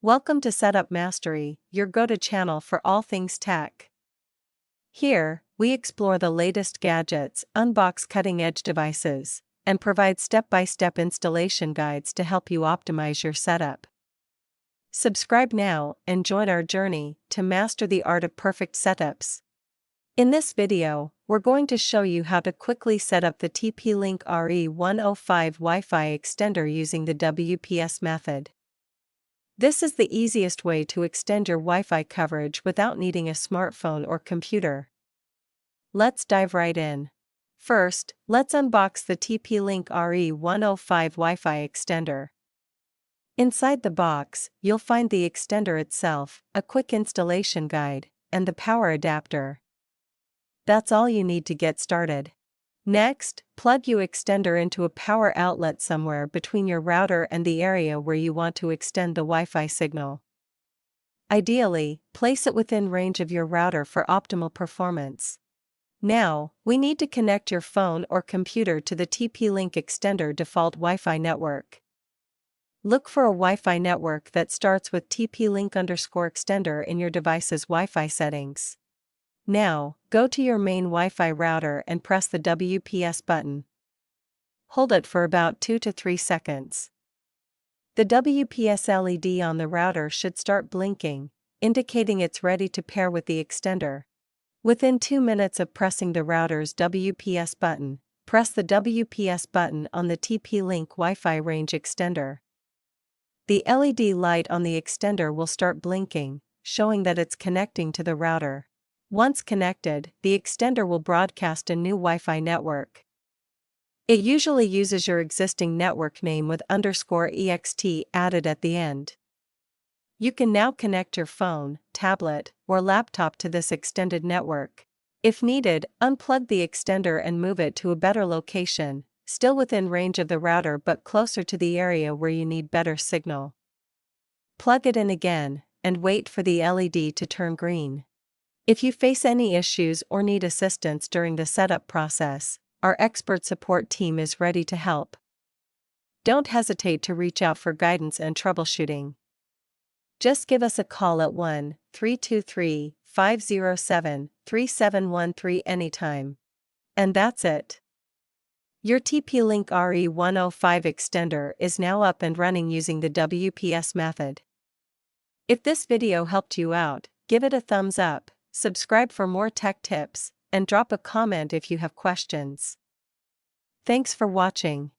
Welcome to Setup Mastery, your go-to channel for all things tech. Here, we explore the latest gadgets, unbox cutting-edge devices, and provide step-by-step installation guides to help you optimize your setup. Subscribe now and join our journey to master the art of perfect setups. In this video, we're going to show you how to quickly set up the TP-Link RE105 Wi-Fi Extender using the WPS method. This is the easiest way to extend your Wi-Fi coverage without needing a smartphone or computer. Let's dive right in. First, let's unbox the TP-Link RE105 Wi-Fi Extender. Inside the box, you'll find the extender itself, a quick installation guide, and the power adapter. That's all you need to get started. Next, plug your extender into a power outlet somewhere between your router and the area where you want to extend the Wi-Fi signal. Ideally, place it within range of your router for optimal performance. Now, we need to connect your phone or computer to the TP-Link Extender default Wi-Fi network. Look for a Wi-Fi network that starts with TP-Link_Extender in your device's Wi-Fi settings. Now, go to your main Wi-Fi router and press the WPS button. Hold it for about 2 to 3 seconds. The WPS LED on the router should start blinking, indicating it's ready to pair with the extender. Within 2 minutes of pressing the router's WPS button, press the WPS button on the TP-Link Wi-Fi range extender. The LED light on the extender will start blinking, showing that it's connecting to the router. Once connected, the extender will broadcast a new Wi-Fi network. It usually uses your existing network name with _ext added at the end. You can now connect your phone, tablet, or laptop to this extended network. If needed, unplug the extender and move it to a better location, still within range of the router but closer to the area where you need better signal. Plug it in again, and wait for the LED to turn green. If you face any issues or need assistance during the setup process, our expert support team is ready to help. Don't hesitate to reach out for guidance and troubleshooting. Just give us a call at 1-323-507-3713 anytime. And that's it. Your TP-Link RE105 extender is now up and running using the WPS method. If this video helped you out, give it a thumbs up. Subscribe for more tech tips, and drop a comment if you have questions. Thanks for watching.